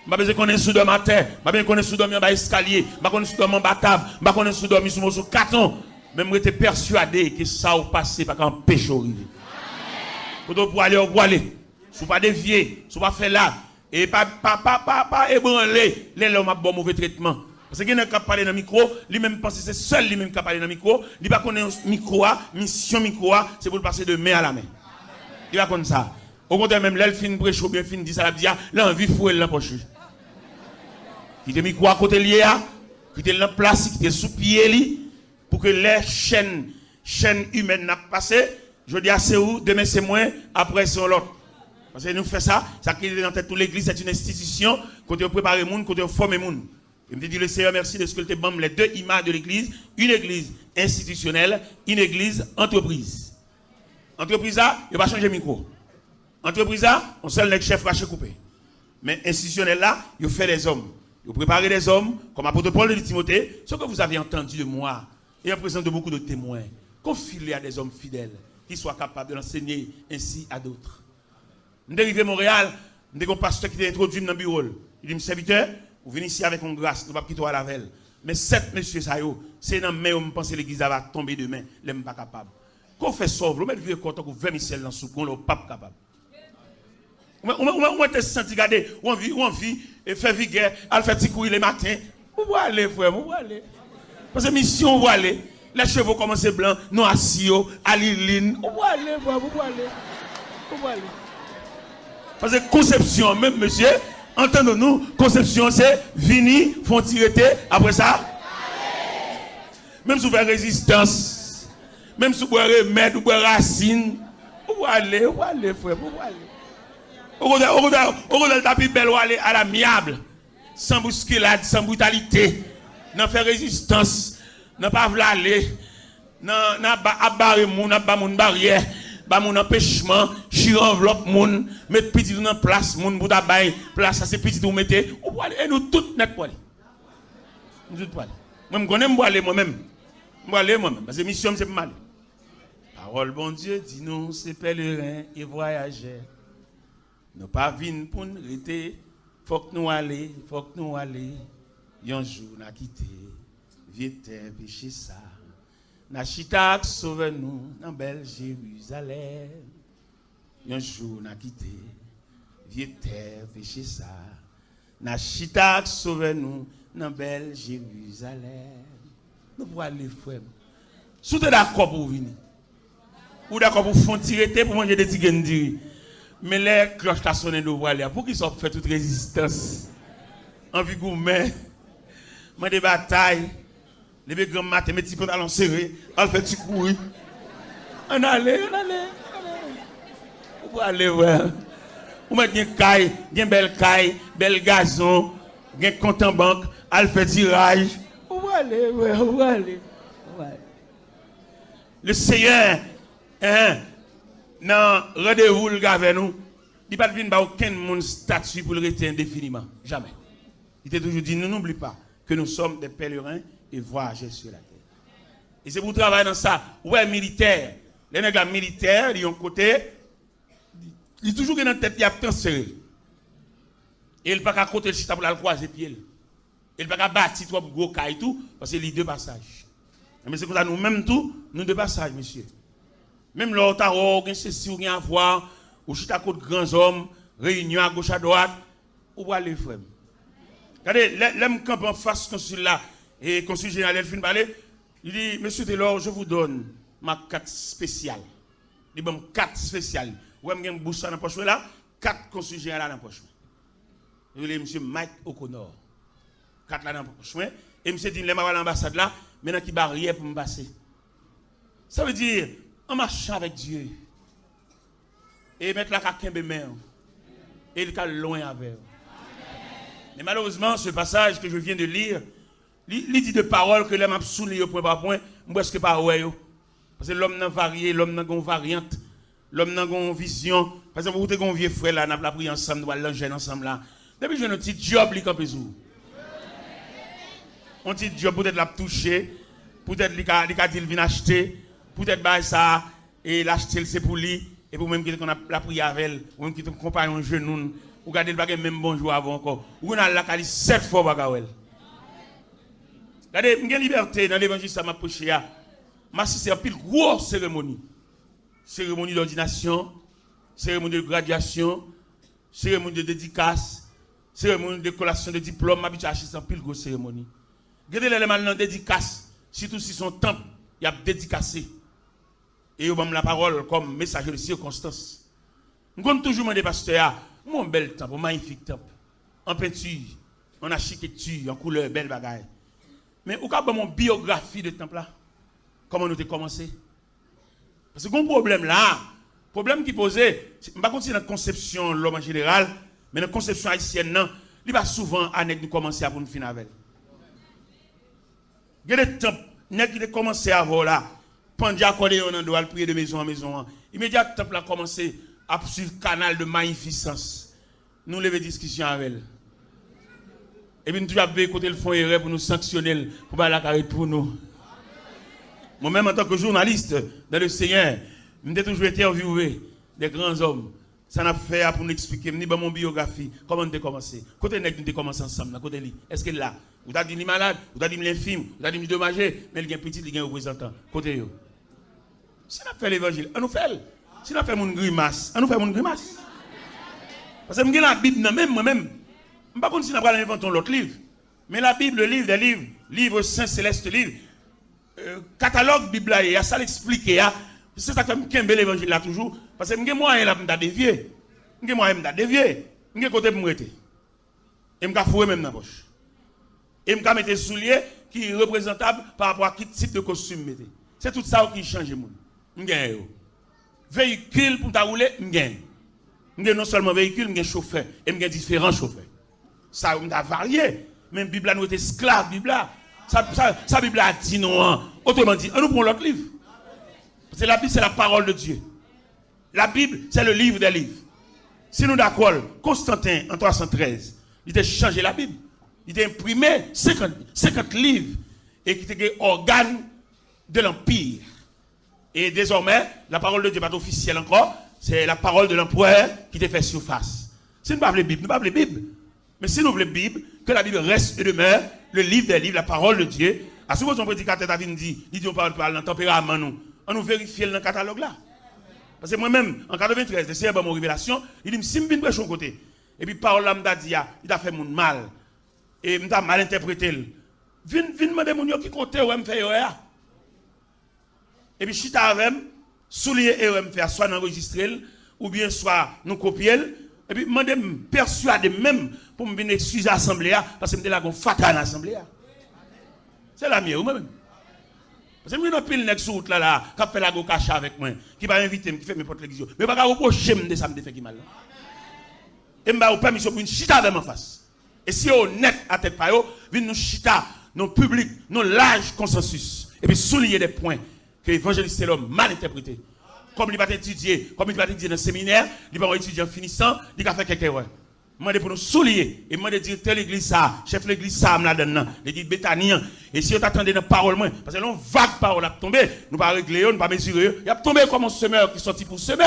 Je ne sais pas qu'on sous dormi à terre, je ne sais pas qu'on sous dormi en bas escalier, je ne sais pas qu'on sous dormi en bas table, je ne sais pas qu'on sous dormi sur carton. Même j'étais persuadé que ça va passer par un péché horrible. Pour aller, on va aller. Si vous ne pas dévier, si vous ne pas faire là, et pas ébranler, les gens ont bon mauvais traitement. Parce que quelqu'un qui parle dans le micro, lui-même pense que c'est seul lui-même qui parle dans le micro, il va connaître le micro, mission micro, c'est pour le passer de main à la main. Il va connaître ça. Au contraire, même l'elfine prêche ou bien fin dit ça, la dia, l'envie fouille la poche. Qui te micro à côté lié, qui te la place, qui te sous pied pour que les chaînes humaines n'a passé. Je dis à c'est où, demain c'est moi, après c'est l'autre. Parce que nous faisons ça qui est dans tête toute l'église, c'est une institution, côté on prépare le monde, côté on forme le monde. Il me dit le Seigneur merci de ce que tu as les deux images de l'église, une église institutionnelle, une église entreprise. Entreprise là, il va changer le micro. Entreprise là, on seul le chef va se couper. Mais institutionnel là, il fait des hommes. Il prépare des hommes, comme apôtre Paul de Timothée, ce que vous avez entendu de moi, et en présence de beaucoup de témoins, confiez-le à des hommes fidèles, qui soient capables de l'enseigner ainsi à d'autres. Je suis arrivé à Montréal, je suis un pasteur qui t'a introduit dans le bureau. Il dit, mon serviteur, vous venez ici avec une grâce, nous ne pouvons pas quitter à la veille. Mais 7 messieurs, c'est dans le main où je pense que l'église va tomber demain, je ne suis pas capable. Qu'on fait sauve, on met le vieux content qu'on 20 000 dans le soupe, on n'est pas capable. On te senti garder, on vit, et fait vigueur, elle fait petit couille le matin. Où aller, frère, où aller? Parce que mission, où aller? Les chevaux commencent blancs, nous assis, à l'île. Où aller, frère, où aller? Où aller? Parce que conception, même monsieur, entendons-nous, conception c'est venir, font tirer, après ça. Même si vous faites résistance, même si vous faites remède, vous faites racine, où aller, frère, où aller? Au lieu de taper belle, aller à l'amiable, sans bousculade, sans brutalité, n'a fait résistance, n'a pas voulu aller, n'a pas barré moun, n'a pas mon barrière. Ba mon empêchement, chire enveloppe moun, mettre petit dans place moun pour tabaye, place ça c'est petit ou mettez, et nous tout net pour aller. Nous tout pour aller. Moi me connais aller moi-même. Moi aller moi-même parce que mission c'est pas mal. Parole bon Dieu dit nous c'est pèlerins et voyageurs. Nous pas vinn pour nous rester, faut que nous aller, un jour n'a quitté, vieux terre péché ça. Na chitak sauve nous dans belle Jérusalem. Un jour n'a quitté, vieux terre péché ça. Na chitak sauve nous dans belle Jérusalem. Nous pour aller frère. Si tu es d'accord pour venir, ou d'accord pour faire tirer pour manger des tigres, mais les cloches t'a sonné de voir aller. Pour qu'ils soient fait toute résistance. Envie gourmet, mais des batailles. Les grands matin, mes petits pantalons serrés, on fait petit courir. On allait. On va aller, ouais. On met une caille, une belle caille, bel gazon, un compte en banque, on fait tirage. On va aller, ouais, on va aller. Le Seigneur, non, rendez-vous le gars avec nous. Il ne va pas venir aucun monde statut pour le rester indéfiniment. Jamais. Il t'a toujours dit, n'oublie pas que nous sommes des pèlerins et voyager sur la terre. Et c'est pour travailler dans ça. Ouais, militaire. Les nègres militaires, ils ont côté, ils toujours dans la tête, ils ont transféré. Et il ne peut pas côté le chita pour la croiser pied. Il ne peut pas bâtir trois gros cas et tout, parce que c'est les deux passages. Mais c'est comme ça, nous-mêmes tout, nous deux passages, monsieur. Même l'autre, on a ceci, on a à voir, ou chita côté grands hommes, réunion à gauche à droite, où va les frères. Regardez, l'homme camp en face consul là, et consul général fin parler, il dit, monsieur Taylor, je vous donne ma carte spéciale. Il dit, 4 spéciales. Vous avez une bouche dans la poche là, 4 consul général dans la poche. Il dit, monsieur Mike O'Connor. 4 là dans la poche. Et monsieur dit, il m'a à l'ambassade là, maintenant qui barrière pour me passer. Ça veut dire, en marchant avec Dieu, et mettre la caquembe main, et il est loin avec. Mais malheureusement, ce passage que je viens de lire, il dit de paroles que l'homme a souligné point par point, parce que pas ouais. Parce que l'homme n'a varié, l'homme n'a une variante, l'homme n'a une vision. Par exemple, vous avez un vieux frère là, nous avons pris ensemble, nous allons l'enchaîner ensemble là. Depuis que j'ai un petit job, il campe où. Un petit job, peut-être l'a touché, peut-être il a dit qu'il vient acheter, peut-être bah ça, et l'acheter c'est pour lui, et pour même qu'on a la prière avec elle, ou même qu'il te compagnon genou, Ou regardez le bagage même bonjour avant encore. Ou on a la cali 7 fois bagawel. Regardez, j'ai liberté dans l'évangile ça m'a prêché à. Ma c'est une pile grosse cérémonie. Cérémonie d'ordination, cérémonie de graduation, cérémonie de dédicace, cérémonie de collation de diplôme, ma habitude à pile grosse cérémonie. Regardez les éléments de dédicace, surtout si son temple, il y a dédicacé. Et on la parole comme messager de circonstance. On compte toujours demander pasteur, mon bel temple, un magnifique temple, en peinture, en architecture, en couleur, belle bagaille. Mais où est mon biographie de temple là? Comment nous avons commencé? Parce que un problème là, problème qui posait, je ne vais pas continuer dans la conception de l'homme en général, mais dans la conception haïtienne, non, il va souvent à nous commencer à pour nous finir avec. Il y a des temples, nous avons commencé à voir là, pendant qu'on a doit prier de maison en maison. Immédiatement, le temple a commencé à suivre le canal de magnificence. Nous avons discussion avec elle. Et puis nous avons écouté le fond erreur pour nous sanctionner, pour faire la carrière pour nous. Moi-même, en tant que journaliste dans le Seigneur, j'ai toujours interviewé des grands hommes. Ça n'a fait pour nous expliquer, mon biographie, comment nous avons commencé. Côté nous avons commencé ensemble, côté lui. Est-ce qu'il est là? Vous avez dit malade, vous avez dit l'infime, vous avez dit dédommagé, mais il y a un petit, il y a un représentant. Côté eux. Si on a fait l'évangile, on nous fait. Si on a fait mon grimace, on nous fait mon grimace. Parce que je la Bible, même moi-même, je ne sais pas si on va inventer l'autre livre. Mais la Bible, le livre des livres, livre saint, céleste, livre, catalogue Bible, il y a ça l'expliquer. C'est ça que je me l'évangile là toujours. Parce que je suis moyen là pour dévier. Je suis moyen pour dévier. Je suis côté pour me rester. Et je suis foué même dans la poche. Et je mettre des souliers qui sont représentables par rapport à quel type de costume mettez. C'est tout ça qui change le monde. Je gagne. Véhicule pour rouler, je gagne. Je gagne non seulement véhicule, je gagne chauffeur. Et je gagne différents chauffeurs. Ça a varié. Même Bible nous est esclave, Bible. Ça Bible a dit non. Autrement dit, on nous prend l'autre livre. Parce que la Bible, c'est la parole de Dieu. La Bible, c'est le livre des livres. Si nous d'accord, Constantin, en 313, il a changé la Bible. Il a imprimé 50 livres et qui étaient organes de l'Empire. Et désormais, la parole de Dieu n'est pas officielle encore. C'est la parole de l'empereur qui te fait surface. Si nous ne parlons pas de Bible, nous ne parlons pas de Bible. Mais si nous voulons la Bible, que la Bible reste et demeure le livre des livres, la parole de Dieu. À ce moment où prédicateur David dit, on parle dans le tempérament, nous. On nous vérifie dans le catalogue là. Parce que moi-même, en 93, le Seigneur m'a mon révélation, il dit, si je viens prêcher au côté, et puis parole là m'a dit, il a fait mon mal. Et m'a mal interprété. Viens demander mon qui côté où me fait erreur. Et puis chita avec soulier erreur me faire soit enregistrer ou bien soit nous copier. Et puis m'a persuader même pour me venir excuser l'assemblée parce que me là gon fatal l'assemblée. C'est la mienne ou même. Parce que je suis pile sur route là, qui fait la go cacha avec moi, qui va inviter, qui fait mes portes l'église. Mais je ne vais pas reprocher de ça me fait qui mal. Et je vais vous permission pour une chita avec ma face. Et si on est honnête à tête par eux, venez nous chita, nos publics, nos larges consensus. Et puis souligner des points que l'évangéliste c'est l'homme mal interprété. Comme il va étudier, comme il va étudier dans le séminaire, il va étudier en finissant, il va faire quelques erreurs. Demandez pour nous souligner et demandez dire telle église ça, chef de l'église ça là-dedans, l'église Béthanie. Et si on t'attendait dans la parole, parce que l'on vague parole a tombé, nous pas régler, nous pas mesurer, il a tombé comme un semeur qui sorti pour semer.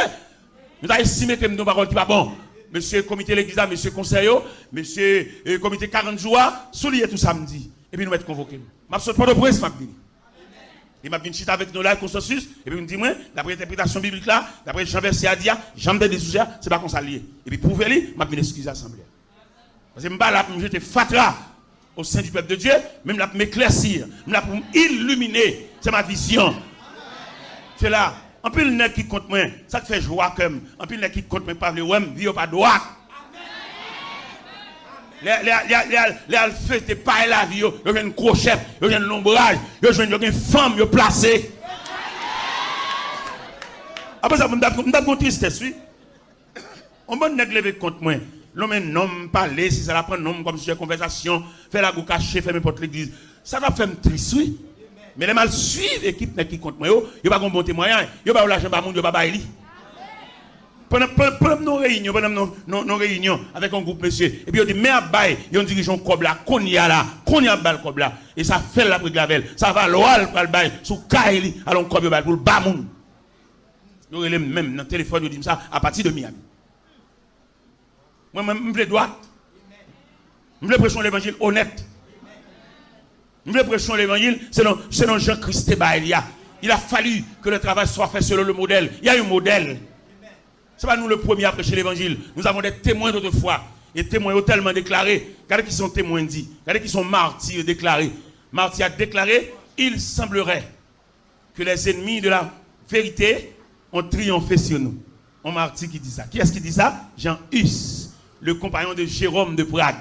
Nous avons estimé que nos paroles qui pas bon. Monsieur comité l'église, monsieur conseil, monsieur comité 40 jours, souligner tout samedi. Et puis nous être convoqués. Je ne pas de presse, il m'a venu chiter avec nous là, consensus, et puis il me dit, moi, d'après l'interprétation biblique là, d'après Jean verset à dire, Jean des sujets, c'est pas qu'on s'allie. Et puis pour lui, m'a venu excuser l'assemblée. Parce que je là pour me jeter fatra au sein du peuple de Dieu, même là pour m'éclaircir, même là pour m'illuminer. C'est ma vision. C'est là. En plus, le nez qui compte moi, ça fait joie comme. En plus, le nez qui compte moi, pas le ouem, vie ou pas droit. Les alphètes de pas la vie, il y a un crochet, il y a un ombrage, il y a une femme, il y a placé. Après ça, je suis tristesse, oui. On va lever contre moi. L'homme est nom, parler, si ça la prend nom comme sujet de conversation, faire la go cacher, faire n'importe l'église. Ça va faire triste, oui. Mais les mal suivent l'équipe qui compte moi, il n'y a pas de bon témoignage, il n'y a pas l'argent, il n'y a pas bailler. Pendant nos réunions avec un groupe monsieur, et puis on dit, mais à bail, il y a un dirigeant comme là, qu'on y a là, qu'on y a bal comme là, et ça fait la brique lavel, ça va l'oral pour le bail, sous Kaili, alors comme le bail pour le bamoun. Nous même dans le téléphone, nous disons ça à partir de Miami. Moi, je veux droite. Je veux prêcher l'évangile honnête. Je veux prêcher l'évangile selon Jean-Christ Baelia. Il a fallu que le travail soit fait selon le modèle. Il y a un modèle. Ce n'est pas nous le premier à prêcher l'évangile. Nous avons des témoins d'autrefois. Et témoins ont tellement déclaré. Regardez qui sont témoins dit. Regardez qui sont martyrs déclarés. Martyr a déclaré, il semblerait que les ennemis de la vérité ont triomphé sur nous. Un martyr qui dit ça. Qui est-ce qui dit ça? Jean Hus, le compagnon de Jérôme de Prague.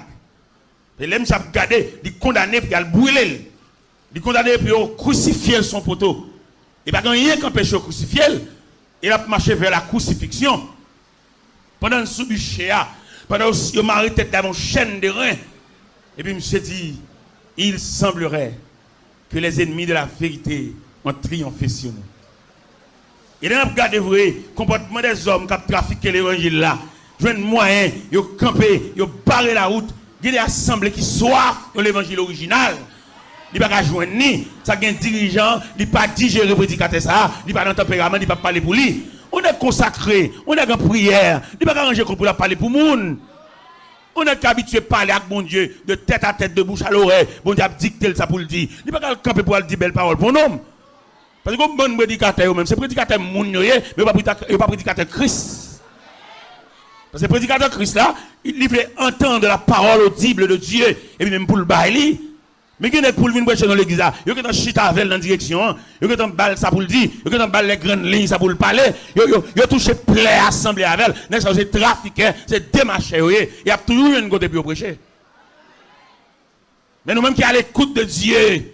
Et l'homme s'est regardé, il est condamné pour le brûler. Il est condamné pour crucifier son poteau. Et pas rien qu'un péché crucifié, il a marché vers la crucifixion. Pendant le sous-bûcher, pendant qu'il m'a arrêté dans mon chaîne de reins. Et puis, il me dit, il semblerait que les ennemis de la vérité ont triomphé sur nous. Et là, regardez vrai, comportement des hommes qui ont trafiqué l'évangile là. Jouent un moyen, ils ont campé, ils ont barré la route. Il y a des assemblées qui soif de l'évangile original. Il n'y a pas joindre ni. Ça a un dirigeant, il n'a pas digéré le prédicateur ça, il n'a pas dans le tempérament, il n'a pas parlé pour lui. On est consacré, on est en prière, il n'a pas arrangé pour parler pour le monde. On est habitué à parler avec mon Dieu de tête à tête, de bouche à l'oreille. Bon Dieu a dicté ça pour le dire. Il n'a pas camper pour dire belles paroles pour nous. Parce que bon prédicateur, même, c'est prédicateur moun, mais il n'est pas prédicateur Christ. Parce que le prédicateur Christ là, il voulait entendre la parole audible de Dieu, et puis même pour le bailler. Mais qui est pour venir prêcher dans l'église là, il y a un chita avec dans la direction, il y a un balle ça pour le dire, il y a un balle les grandes lignes ça pour le parler, il y a touché plein assemblée avec elle, c'est trafiqué, c'est démarché, il y a toujours une côté pour prêcher. Mais nous-mêmes qui à l'écoute de Dieu,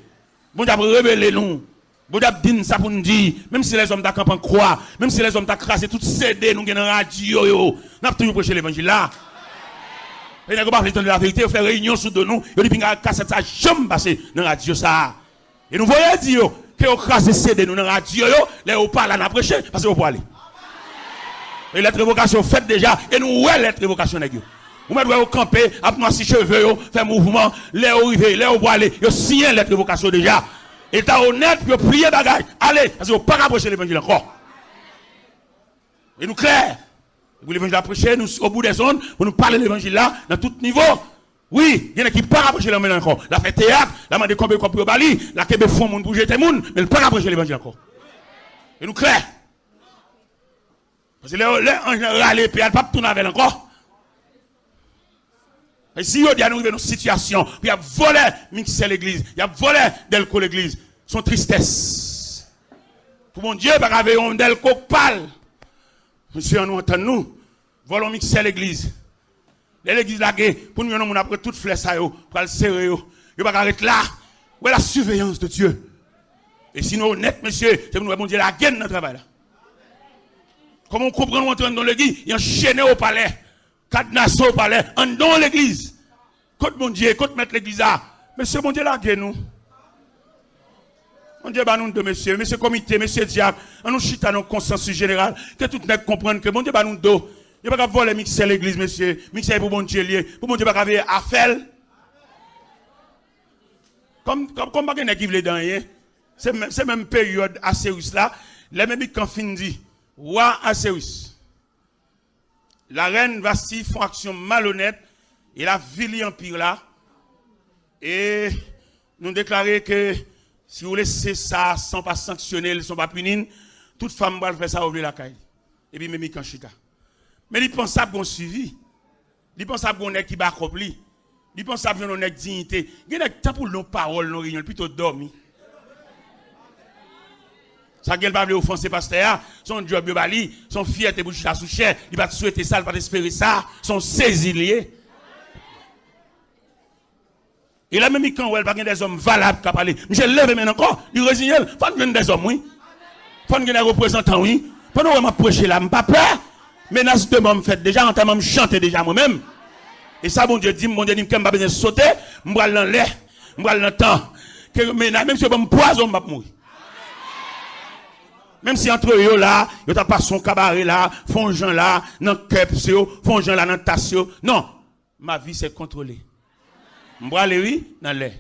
bon Dieu révélé nous. Bon Dieu dit ça pour nous dire, même si les hommes d'acamp en croix, même si les hommes crasé tout CD nous dans la radio, nous avons toujours prêché l'évangile là. Et nous avons pas fait de la vérité, on fait réunion sous de nous, on dit que cassette ça jamais passé dans la radio ça. Et nous voyons dire que on crase CD nous dans la radio, là on parle à prêcher parce que on peut aller. Et lettre révocation faite déjà et nous ouais lettre révocation nèg yo. Vous mettez camper, après nous si cheveux, faire mouvement, là on arrive, là on peut aller, yo signé lettre révocation déjà. Et t'as honnête, puis prier bagage. Allez, parce qu'on ne peut pas approcher l'évangile encore. Et nous clair. Vous l'évangile à prêcher, nous au bout des zones, pour nous parler de l'évangile là, dans tout niveau. Oui, il y en a qui ne peuvent pas approcher l'évangile encore. La fait théâtre, la m'a de combien de bali, la kebe fond moun bouger tes moun, mais ne peut pas approcher l'évangile encore. Et nous clair. Parce que les anges râlent, puis elle ne peut pas tourner avec encore. Et si on dit à nous arriver dans une situation, puis il y a volé mixer l'église, il y a volé Delco l'église, son tristesse. Pour mon Dieu, pas qu'avec un Delco pâle. Monsieur, on nous entend nous, volons mixer l'église. L'église là, pour nous, on a pris toute flèche ça, pour le serrer, il n'y a pas qu'à être là. Où est la surveillance de Dieu? Et sinon, honnête, monsieur, c'est pour nous, bon Dieu, la gaine dans le travail là. Comment on comprend, nous entrons dans l'église, il y a enchaîné au palais. Cadenassé au palais, en dans l'église. Côte mon Dieu, côte mettre l'église là. Monsieur, mon Dieu, là, nous. Mon Dieu, bah nous deux, monsieur comité, monsieur diable, on nous chita dans le consensus général, que tout le monde comprenne que mon Dieu, bah nous deux. Il n'y a pas qu'à voler mixer l'église, monsieur. Mixer pour mon Dieu lié. Pour mon Dieu, pas qu'à faire affaire. Comme pas qu'il y a qui veut dans c'est même période Asserus là, les mêmes quand fin dit, roi Asserus. La reine Vasti font action malhonnête et la ville empire là. Et nous déclarer que si vous laissez ça sans pas sanctionner, sans pas punir, toute femme va faire ça ouvrir la caille. Et puis même quand chita. Mais il pense à bon suivi. Il pense à bon nèg qui va accompli. Il pense à bon nèg dignité. Il y a temps pour nos paroles, nos réunions, plutôt dormir. Ça qu'elle va offenser pasteur, son job bali, son fierté bouche à sous chair, il va souhaiter ça, il va espérer ça, son saisilier. Et là même quand elle pas des hommes valables qui parler. Monsieur lève maintenant encore, il résigne, faut que des hommes oui. Faut que des représentants oui. Pendant que m'a prêcher là, m'pas peur. Menace de m'a fait déjà en temps me chanter déjà moi-même. Et ça mon Dieu dit que m'a besoin sauter, m'bral dans l'air, m'bral dans temps. Que même si je me poison m'a mourir. Même si entre eux là, ils n'ont pas son cabaret là, font gens là, dans le kepsio, font gens là, dans le tassio. Non, ma vie c'est contrôlée. M'bral oui, dans l'air.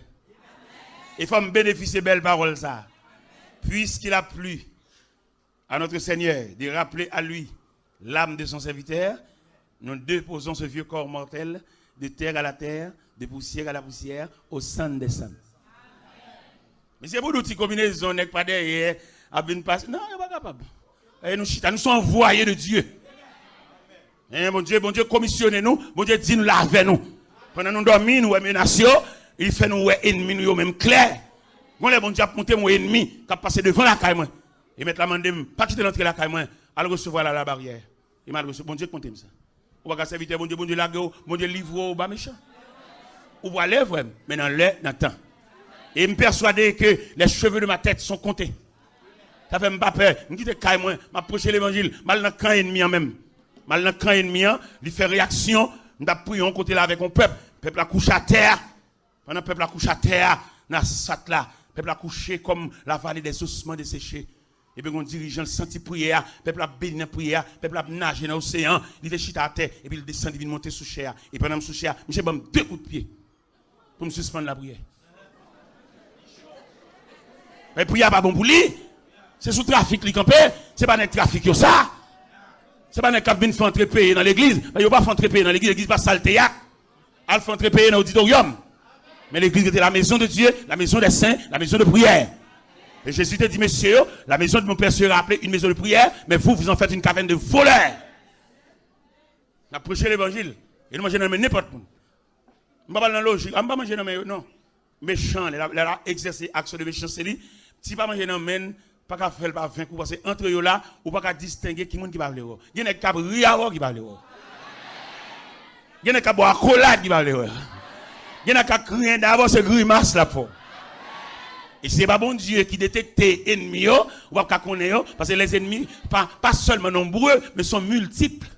Il faut me bénéficier de belles paroles ça. Puisqu'il a plu à notre Seigneur de rappeler à lui l'âme de son serviteur, nous déposons ce vieux corps mortel de terre à la terre, de poussière à la poussière, au sang des saints. Mais c'est pour nous qui combinaisons, n'est pas derrière, à bien passer. Non, on n'est pas capable. Et nous sommes envoyés de Dieu. Et bon Dieu, commissionnez-nous, bon Dieu, dit nous laver nous. Pendant nous dormons, nous menaçons, il fait nous ennemis, nous même clair. Bon, les bon Dieu a monté mon ennemi, qui a passé devant la caille, et mettre la main de pas quitter l'entrée de la caille, à le recevoir la barrière. Il m'a reçu, bon Dieu, comptez ça. On va servir, bon Dieu, laguer, bon Dieu, livre au bas méchant. On va aller, vraiment, mais dans l'air, dans le temps. Et me persuader que les cheveux de ma tête sont comptés. Ça fait pas peur. Je quitte caille, moi, m'approcher l'évangile, mal dans le camp ennemi en même. Mal dans le camp ennemi, il fait réaction, nous avons prié, on côté là avec un peuple. Le peuple a couché à terre. Pendant le peuple a couché à terre, dans cette là, le peuple a couché comme la vallée des ossements desséchés. Et puis, on dirigeant le senti prière, le peuple a béni dans prière, le peuple a nagé dans l'océan, il est chita à terre, et puis il descend, il vient monter sous chair. Et pendant sous chair, je vais deux coups de pied pour me suspendre la prière. Mais la prière n'est pas bon pour lui. C'est sous trafic qui campé, c'est pas un trafic ça. C'est pas un cap qui fait entrer payer dans l'église. Il ne pas faire entrer payer dans l'église, l'église pas saleté. Elle fait entrer payer dans l'auditorium. Mais l'église était la maison de Dieu, la maison des saints, la maison de prière. Et Jésus te dit, messieurs, la maison de mon père sera appelée une maison de prière, mais vous en faites une caverne de voleurs. On a prêché l'évangile. Et nous mangeons dans n'importe où. Je ne vais pas dans la logique. Je ne vais pas manger dans les non. Méchant, elle a exercé action de méchanceté. Si pas manger dans les pas qu'à faire pas 20 coups parce que entre eux là ou pas qu'à distinguer qui monde qui parle là. Il y a des cap riaro qui parle là. Il y a des cap boire collade qui parle là. Il y a des cap crier d'abord c'est grimace là pour. Et c'est pas bon Dieu qui détecte ennemis ou pas connaître parce que les ennemis pas seulement nombreux mais sont multiples.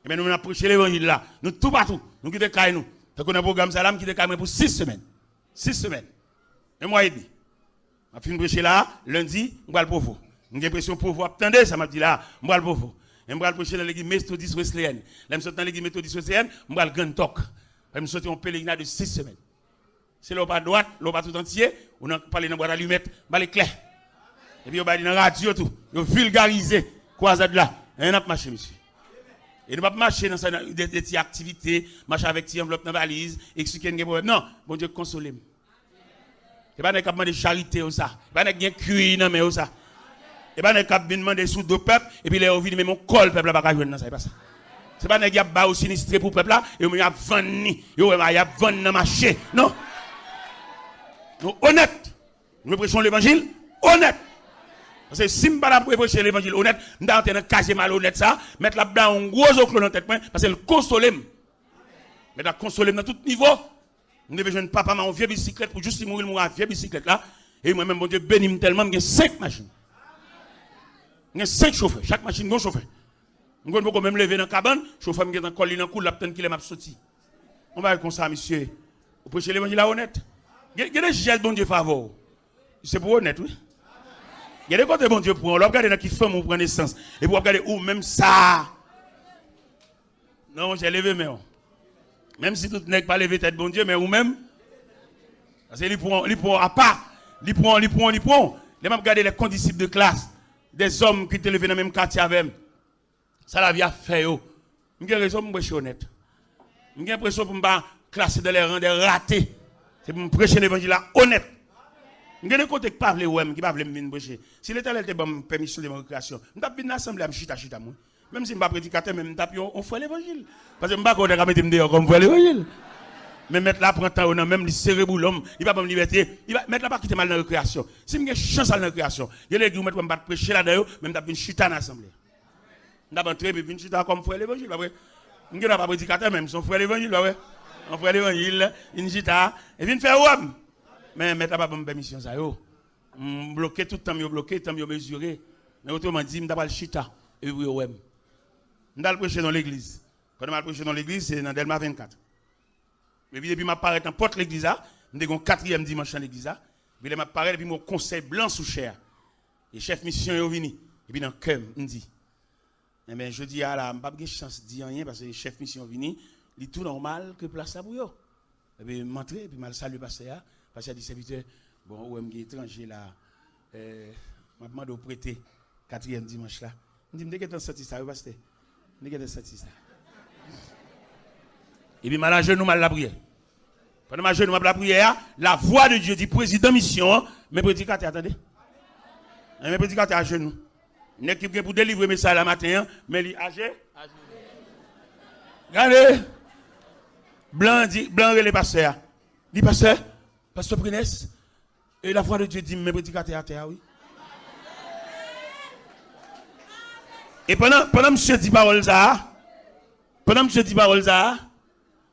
Et bien nous avons prêché l'évangile là, nous tout partout, nous quittons caille nous. Fait qu'on a un programme salam qui est pour 6 semaines. 6 semaines. Un mois et demi. Je vais prêcher là, lundi, je vais le pauvre. J'ai l'impression pour vous attendez, ça m'a dit là, je vais le pauvre. Et je vais prêcher dans l'église méthodiste wesleyenne. Là, je suis dans l'église méthodiste wesleyenne, je vais le grand talk. Je suis en pèlerinage de 6 semaines. C'est l'eau pas droite, l'eau pas tout entier, on a parlé dans boîte allumette, les clés. Et puis on va dire dans la radio tout, on vulgarisé croisade là. Et on a marché monsieur. Et nous ne pouvons pas marcher dans des activités, marcher avec des enveloppes dans la valise, expliquer des problèmes. Non, bon Dieu, consolez-moi. Et pas de de charité ou ça. Et pas de cuir dans mais ça. Et pas de demander sous deux peuples et puis les ouvrir mais mon col peuple pas jouer dans ça, c'est pas ça. C'est pas de ba aussi sinistré pour peuple là et on y a vendre, yo y a vendre dans marché. Non. Nous honnête. Nous prêchons l'évangile honnête. Parce que si je ne peux pas prêcher l'évangile honnête, je vais entrer dans un casier malhonnête ça, mettre là-dedans un gros oclo dans tête parce que le consoler. Mais la consoler dans tout niveau. Je devais jouer un papa ma vieille bicyclette pour juste mourir à vieille bicyclette là et moi même bon Dieu béni tellement j'ai 5 machines. J'ai 5 chauffeurs, chaque machine un chauffeur. Je ne peux même lever dans la cabane, chauffeur me dans colline en coule la peut-être qu'il m'a sorti. On va comme ça monsieur. Vous prêchez l'évangile honnête. Il y a des gels bon Dieu favor. C'est pour honnête oui. Il y a des côtés bon Dieu pour on regarder dans qui femme on prend naissance et pour regarder où même ça. Non, j'ai levé mais même si tout n'est pas levé tête bon Dieu mais ou même parce que il prend à part, il prend. Les même regarder les condisciples de classe, des hommes qui étaient levés dans le même quartier avec eux. Ça la vie a fait yo. J'ai raison pour me honnête. J'ai l'impression pour me classer dans les rangs des ratés. C'est pour me prêcher l'évangile là honnête. Je ne côté pas les ouem qui pas venir prêcher. Si l'Éternel te donne permission de ma récréation, je vais venir l'assemblée à chita moi. Même si je ne suis pas prédicateur, même on fait l'évangile. Parce que je ne vais pas mettre me comme faire l'évangile. Mais mettre là prend temps même le cérébro l'homme, il va pas me liberté, il va mettre là pas quitter mal dans la récréation. Si j'ai chance dans la récréation, il y a les gens qui me prêcher là-dedans, même t'as une chita dans l'assemblée. On va entrer puis une chita comme faire l'évangile, pas vrai. Je ne suis pas prédicateur même, son frère l'évangile, pas vrai. On fait l'évangile, une chita et vient faire ouem. Mais mettre pas bonne permission ça yo. Bloquer tout le temps, bloquer, temps mesurer. Mais autrement dit, m'ta pas le chita et oui ouais. M'ta le prêcher dans l'église. Quand m'a prêcher dans l'église, c'est dans Delma 24. Et puis depuis m'apparaît dans porte l'église là, m'dé gon 4e dimanche dans l'église là. Puis m'apparaît puis mon conseil blanc sous chair. Et chef mission est venu. Et puis dans cœur m'dit. Eh ben je dis à la m'pa pas chance dire rien parce que chef mission venu, il tout normal que place ça pour yo. Et puis m'entrer puis mal saluer pasteur. Parce qu'il y a des serviteurs, bon, ou même étranger là, m'a demandé de prêter 4e dimanche là. Je me dis, que tu as senti ça, pasteur? Nous avons cette ça. Et puis, mal à genoux, mal la prière. Pendant ma genoux, mal la prière, la voix de Dieu dit président mission, mes prédicateurs, attendez. Mes prédicateurs à genoux. Une équipe qui pour délivrer mes message la matin, mais il âgé. Regardez. Blanc dit, blanc les pasteurs. Dit pasteur Prines, et la voix de Dieu dit, mes prédicateurs à terre, oui. Et pendant monsieur dit parole ça,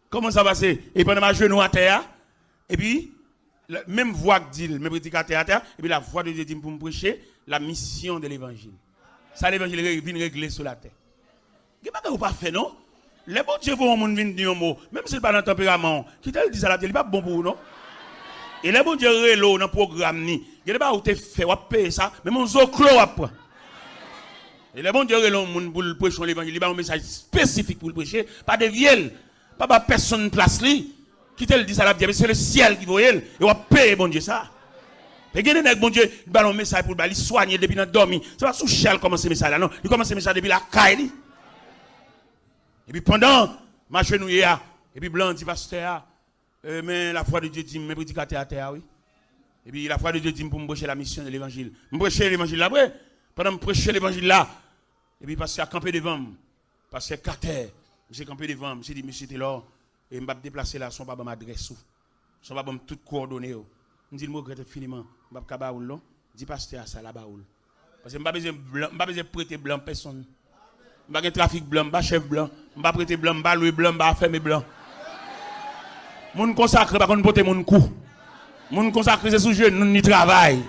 comment ça va passer? Et pendant ma genou à terre, et puis, la même voix que dit, mes prédicateurs à terre, et puis la voix de Dieu dit pour me prêcher la mission de l'évangile. Ça, l'évangile vient régler sur la terre. Qu'est-ce que pas fait, non? Les bons dieux vont au monde venir dire un mot, même si ce n'est pas dans le tempérament, qui te le dit à la terre, il n'est pas bon pour vous, non? Et les bons dieux reloient dans le programme, il n'y a pas où tu fais, on paye ça, mais mon zoclo après. Et les bons dieux reloient pour le prêcher l'évangile, il y a un message spécifique pour le prêcher, pas de vielle, pas personne place lui, qui te le dit à la terre, c'est le ciel qui voit elle, et on paye, bon Dieu, ça. Et il y a des bon Dieu, il a un message pour le soigner depuis notre dormi. C'est pas sous chal commence ce message là, non. Il commence ce message depuis la caille. Et puis pendant ma chenouille, et puis blanc dit pasteur, mais la foi de Dieu dit, mes prédicateurs à terre, oui. Et puis la foi de Dieu dit pour me prêcher la mission de l'évangile. Me prêcher l'évangile là, après. Pendant me prêcher l'évangile là, et puis pasteur a campé devant moi. Pasteur Carter, j'ai campé devant moi. J'ai dit, monsieur Taylor, et je vais me déplacer là, son papa m'adresse. Son papa m'a tout coordonné. Je dis, je regrette infiniment. Je ne vais pas baoul, non? Dis pasteur à ça, la baoul. Parce que je ne vais pas besoin de prêter blanc personne. Je ne vais pas trafic blanc, je ne vais pas chef blanc, je ne vais pas prêter blanc, je ne vais pas louer blanc, je ne vais pas fermer blanc. Mon consacré, par contre, porter mon coup. Mon consacré, c'est sous jeu, nous n'y travail.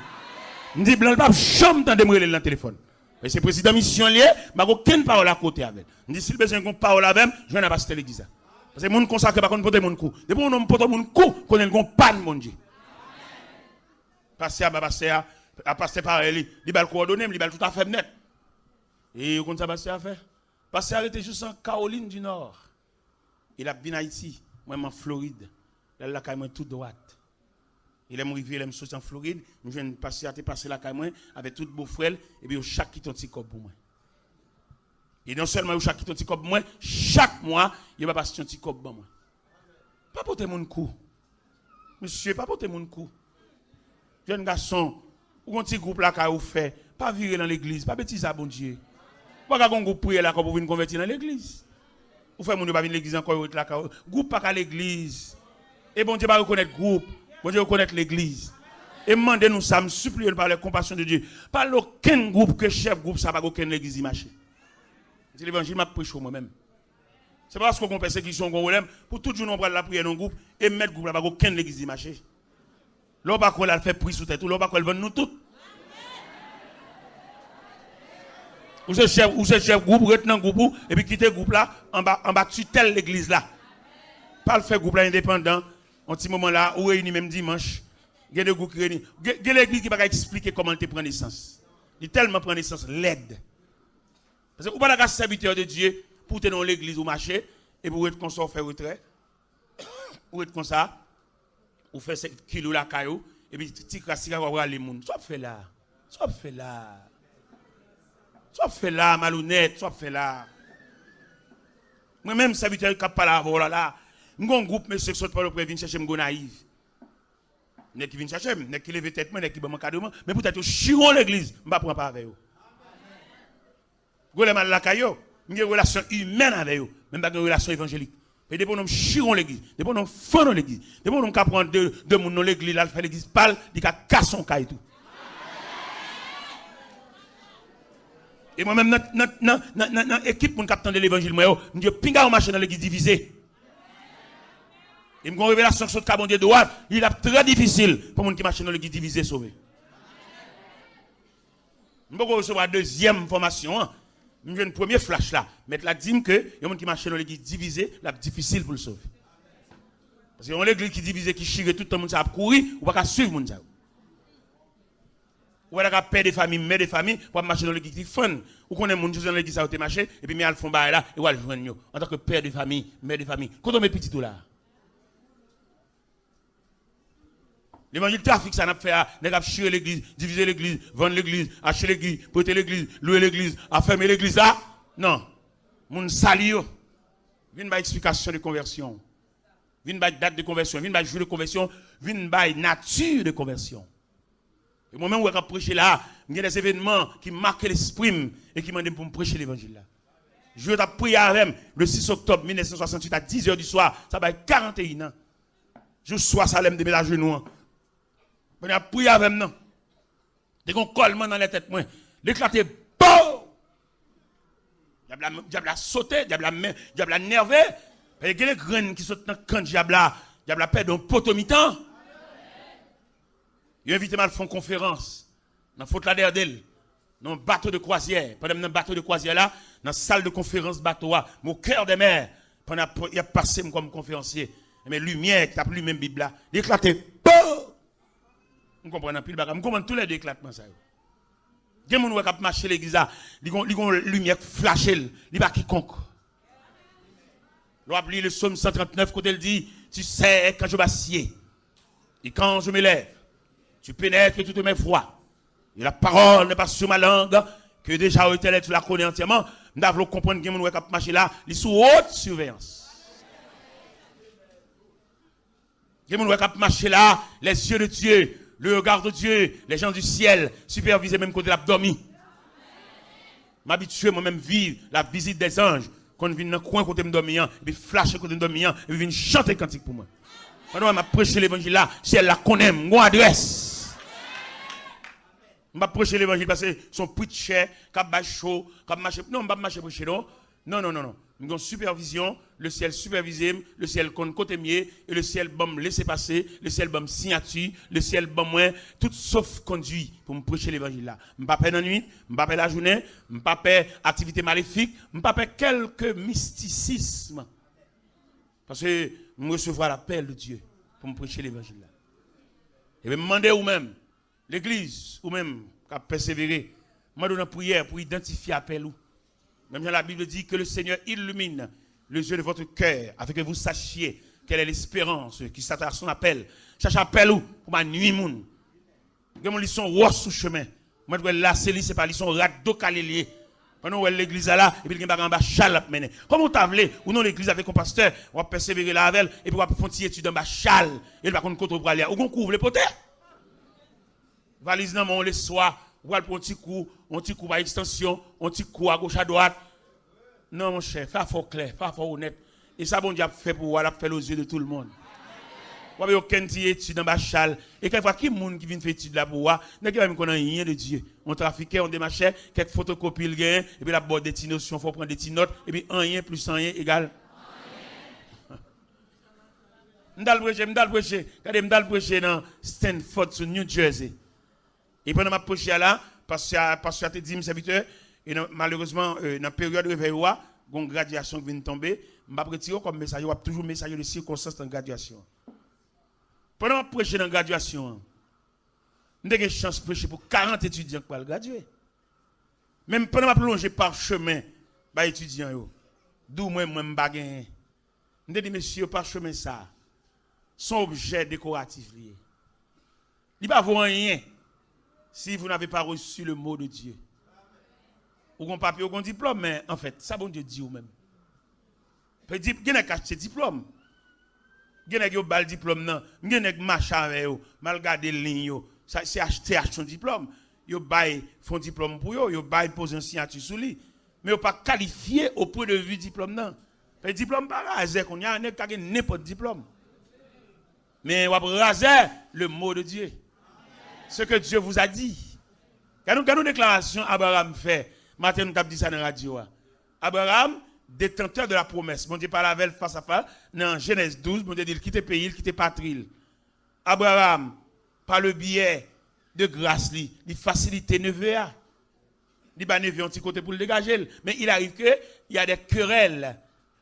Je dis blanc, pas chambre dans de le téléphone. Mais c'est président mission lié, je n'ai aucune parole à côté avec. Je dis, si le besoin de parole avec, je ne vais pas citer l'église. Parce que mon consacré, par contre, porter mon coup. Depuis que je porte mon coup, qu'on ait une panne, mon Dieu. Pasteur, à pasteur par elle, il va le coordonner, il va tout à fait net. Et comment ça pasteur a fait? Pasteur était juste en Caroline du Nord. Il a bien Haïti, moi en Floride. Là, la caille toute droite. Il aime arriver, il aime sortir en Floride. Je viens de passer la caille avec tout beau frère, et puis chaque qui ton petit cop pour moi. Et non seulement chaque qui ton petit cop pour moi, chaque mois, il va passer un petit cop pour moi. Pas porter mon coup. Monsieur, pas porter mon coup. Jeune garçon, ou un petit groupe là qu'a fait, pas virer dans l'église, pas bêtise à bon Dieu. Pas qu'un groupe prier là pour venir convertir dans l'église. Ou fait mon pas venir l'église encore là groupe pas qu'à l'église. Et bon Dieu va reconnaître groupe, bon Dieu reconnaître l'église. Et demandez nous ça me supplie par la compassion de Dieu. Pas aucun groupe que chef groupe ça pas aucun l'église marcher. C'est l'évangile m'a prêché moi-même. C'est parce qu'on persécution qu'on problème pour tout jour on prend la prière dans groupe et mettre groupe là pas aucun l'église marcher. L'on va qu'on a fait prix sous tête, l'on va qu'on vend nous toutes. Ou ce chef groupe, retenant groupe, et puis quitter groupe là, en bas tutelle l'église là. Pas le faire groupe là indépendant, en petit moment là, ou réuni même dimanche, il y a des groupes qui réunissent. Il y a l'église qui va expliquer comment tu prends naissance. Il tellement prend naissance l'aide. Parce que vous pas la serviteur de Dieu pour tenir dans l'église ou marcher, et pour être comme ça, faire retrait, ou être comme ça. Ou fait 7 kilos la caillou, et puis tu crasses à voir les gens. Soit fait là. Soit fait là, malhonnête, soit fait là. Moi-même, serviteur qui pas là, voilà. Nous avons un groupe, monsieur, qui sont pas le prêt, viennent chercher, moi, naïf. N'est qui viennent chercher, n'est qui lève tête, n'est qui bon cadeau, mais peut-être chiron l'église, je ne vais pas avec eux. Vous avez mal la caillou, il y a une relation humaine avec eux, même pas une relation évangélique. Et depuis nous chirons l'église, depuis nous faisons l'église, depuis nous prendre deux monde dans l'église, là, faire l'église parle, il a cassé son caille tout. Et moi-même, notre équipe pour nous capter de l'évangile, moi, je dis, pinga au marché dans l'église divisée. Et une révélation sur le carbone de droit, il est très difficile pour les gens qui marchent dans l'église divisée sauver. Je vais recevoir la deuxième formation. Je viens de premier flash là. Mais la dit que les gens qui marchent dans l'église divisée, c'est difficile pour le sauver. Parce que dans l'église qui divisée, qui chire tout le monde, ça a couru, ou pas suivre le monde. Ou alors père de famille, mère de famille, pour marcher dans l'église qui fun. Ou qu'on est mon Dieu dans l'église, ça a été marché, et puis mais al font bail là, et ou al joindre en tant que père de famille, mère de famille. Quand on met petit tout là. L'évangile trafic, ça n'a fait à chirer l'église, diviser l'église, vendre l'église, acheter l'église, prêter l'église, louer l'église, fermer l'église là. Non. Moun salio. Vin ba explication de conversion. Vin ba date de conversion. Vin ba jour de conversion. Vin ba nature de conversion. Et moi-même, où je prêcher là, il y a des événements qui marquent l'esprit et qui m'ont dit pour me prêcher l'évangile là. Je vais prier avec le 6 octobre 1968 à 10h du soir. Ça va être 41 ans. Je sois Salem de mes genoux. Je vais prier avec moi. Dès qu'on colle dans la tête, l'éclater, boum! Diable a sauté, diable a nervé. Il y a des graines qui sautent dans le camp de diable a perdu un poteau mi-temps. Il a invité mal à faire une conférence. Dans la faute là derrière d'elle. Dans un bateau de croisière. Pendant le bateau de croisière là, dans la salle de conférence bateau, au cœur des mers, pendant il a passé comme conférencier. Mais lumière, qui a pris même Bible là, il a éclaté. Vous comprenez plus le bagage. Vous comprenez tous les deux éclatements ça. Il y a des gens qui marchent l'église là, ils ont une lumière flashée, il va quiconque. L'on le psaume 139 quand elle dit, tu sais quand je m'assieds et quand je me lève, tu pénètres toutes mes voies. Et la parole n'est pas sur ma langue, que déjà tu la connais entièrement. Nous devons comprendre que les gens qui marchent là, ils sont sous haute surveillance. Les gens qui marchent là, les yeux de Dieu, le regard de Dieu, les gens du ciel, supervisés même côté l'abdomen. M'habituer moi-même vivre la visite des anges, quand je viens dans le coin côté m'dormir, et puis flasher côté m'dormir, et puis viens chanter cantique pour moi. Pendant que je prêche l'évangile là, si elle la connaît, mon adresse. Je vais prêcher l'évangile parce que son preacher, cap chaud, cap marcher. Non, je ne vais pas marcher prêcher non. Non. Nous avons supervision, le ciel supervisé, le ciel côté mieux, et le ciel bon laisser passer, le ciel bon signature, le ciel bon moins, tout sauf conduit pour me prêcher l'évangile là. Je ne vais pas faire la nuit, je ne vais pas faire la journée, je ne vais pas faire activité maléfique, je ne vais pas faire quelques mysticisme. Parce que je recevoir l'appel de Dieu pour me prêcher l'évangile là. Et je me demander ou même, l'église, ou même, qui a persévéré, je me donne une prière pour identifier l'appel ou. Même la Bible dit que le Seigneur illumine les yeux de votre cœur afin que vous sachiez quelle est l'espérance qui s'attend à son appel. Cherche appel où pour ma nuit moun. Que mon lisson roi sous chemin. Moi je là c'est pas lisson rado calélier. Pendant l'église là et puis il y a un bas chal mener. Comme on t'a voulu ou non l'église avec un pasteur, on va persévérer là avec et puis on va faire une étude dans bas chal et va contre pour aller. Ou on couvre les potes. Valise dans mon le soir. Ou pour un petit coup à extension, un petit coup à gauche à droite. Non, mon cher, fais fort clair, fais fort honnête. Et ça, bon Dieu a fait pour faire aux yeux de tout le monde. Vous avez aucun étude dans ma chale. Et quelquefois, qui est le monde qui vient faire étude là pour voir, n'est-ce pas même qu'on a rien de Dieu. On trafiquait, on démarchait, quelques photocopies, le gain, et puis la boîte des petites notions, il faut prendre des petites notes, et puis rien plus rien égale. M'dal prêcher. Regardez, m'dal prêcher dans Stanford, sur New Jersey. Et pendant ma prêche là, parce que a dit mes serviteurs, et malheureusement, dans la période de réveil, il y a une graduation qui vient de tomber. Je vais retirer comme message, il y a toujours un message de circonstance dans la graduation. Pendant ma prêche dans la graduation, j'ai eu une chance de prêcher pour 40 étudiants qui vont graduer. Même pendant ma plongée par chemin, les étudiants, d'où moi, je ne vais pas dit, messieurs, par chemin, ça, son objet décoratif lié. Il ne va pas avoir rien. Si vous n'avez pas reçu le mot de Dieu, ou un papier ou un diplôme, mais en fait, ça bon Dieu dit ou même. Il y a un diplôme. Il y a un diplôme, il y a un machin, mal garder ligne, c'est acheter son diplôme. Il y a un diplôme pour eux, il y a poser un signature sur lui. Mais il n'y a pas qualifié au point de vue diplôme. Le diplôme pas rasé, qu'on y a n'importe diplôme. Mais on va raser le mot de Dieu. Ce que Dieu vous a dit. Quand nous déclaration Abraham fait, matin nous avons dit ça dans la radio. Abraham, détenteur de la promesse. Mon Dieu parle avec face à face. Dans Genèse 12, mon Dieu dit, il quitte pays, il quitte patrie. Abraham, par le biais de grâce, il facilite neveu. Il va neveu un petit côté pour le dégager. Mais il arrive qu'il y a des querelles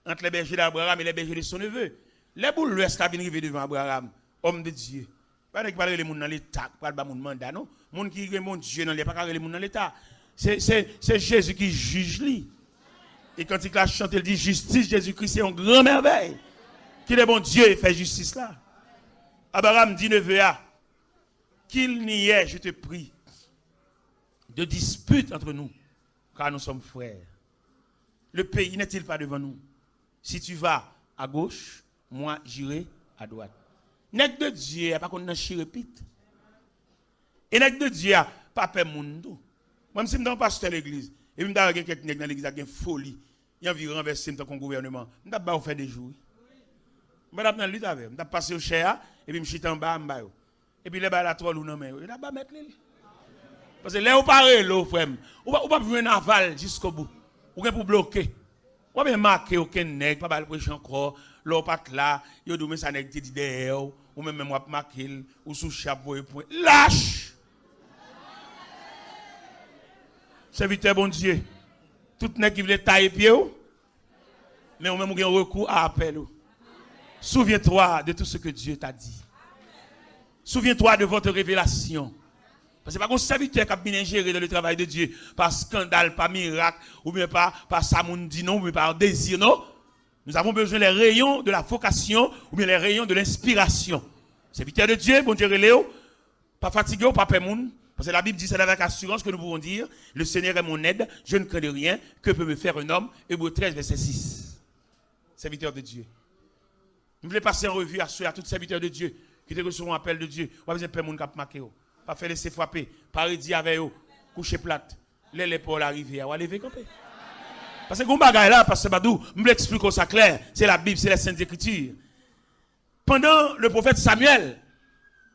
entre les bergers d'Abraham et les bergers de son neveu. Les boules l'ouest qui viennent arriver devant Abraham, homme de Dieu. Pas de parler les gens dans l'état, pas de mandat non. Monde qui est mon Dieu dans les pas les gens dans l'état. C'est Jésus qui juge lui. Et quand il a chanté, il dit justice Jésus-Christ c'est une grande merveille. Qu'il est bon Dieu fait justice là. Abraham dit neveu qu'il n'y ait, je te prie, de dispute entre nous car nous sommes frères. Le pays n'est-il pas devant nous? Si tu vas à gauche, moi j'irai à droite. Nèg de Dieu, pas qu'on n'a chirépite. Et nèg de Dieu, pas peur monde. Moi, je suis dans pasteur de l'église. Et je me dis que quelqu'un dans l'église a une folie. Il a envie de renverser le gouvernement. Je ne vais pas faire des jours. Je vais dans lutte avec. Je vais passer au cher et puis je suis en bas. Et puis les balles à trois loups non mais. Je vais mettre les. Parce que là, on parle l'eau, frère. On va pas jouer un aval jusqu'au bout. On va pour bloquer. On va marquer aucun nègre, pas le prêcher encore. L'eau pas là. Yo doumé ça nègre dit derrière. Ou même moi marquer ou sous chapeau et point. Lâche. Serviteur bon Dieu. Tout nèg qui veut tailler pied mais on même un recours à appel. Souviens-toi de tout ce que Dieu t'a dit. Souviens-toi de votre révélation. Parce que pas un serviteur qui a bien géré dans le travail de Dieu par scandale, par miracle, ou bien par samundi non, ou bien par désir non. Nous avons besoin des rayons de la vocation, ou bien les rayons de l'inspiration. Serviteur de Dieu, bon Dieu, Léo, pas fatigué ou pas pémoun. Parce que la Bible dit, c'est avec assurance que nous pouvons dire, le Seigneur est mon aide, je ne crains de rien, que peut me faire un homme? Hébreux 13, verset 6. Serviteur de Dieu. Nous voulons passer en revue à ceux, à tous les serviteurs de Dieu, qui te reçoivent un appel de Dieu. Vous avez besoin de moun kap marqué. Pas faire laisser frapper, pas dire avec eux, coucher plate. Les l'épaule arriver, ou lever camper. Parce que vous bagay là, parce que Badou, je vous explique ça clair, c'est la Bible, c'est les Saintes Écritures. Pendant le prophète Samuel,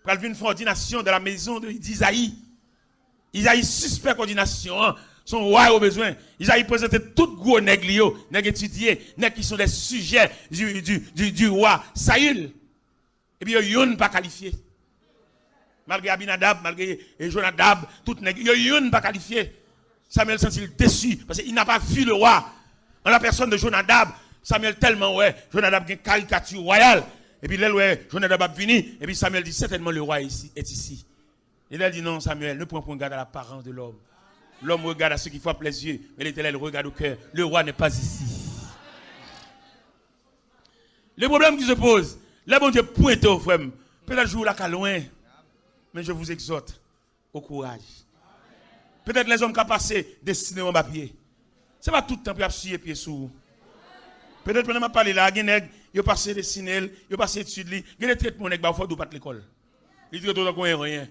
pour une ordination de la maison d'Isaïe, Isaïe suspect ordination, son roi au besoin. Isaïe présentait tout gros nègres, nègres étudiés, nègres qui sont des sujets du roi Saül. Et puis, ils n'ont pas qualifié. Malgré Abinadab, malgré Jonadab, tout nègres, ils n'ont pas qualifié. Samuel sent-il déçu parce qu'il n'a pas vu le roi. En la personne de Jonadab, Samuel tellement, Jonadab a une caricature royale. Et puis, là, Jonadab a fini. Et puis, Samuel dit, certainement le roi est ici. Et là, il dit, non, Samuel, ne prends pas garde à l'apparence de l'homme. L'homme regarde à ceux qui frappent les yeux, mais l'Éternel regarde au cœur. Le roi n'est pas ici. Le problème qui se pose, là, bon Dieu, pointe au frère. Peut-être jour là, qu'à loin, mais je vous exhorte au courage. Peut-être les hommes qui ont passé destinés en papier. Ce n'est pas tout le temps pour suivre pieds sous. Peut-être pendant que je parle là, il y a des passé destinés, il y a passé études, il y a des traitements qui ne font pas de l'école. Il dit que tu rien.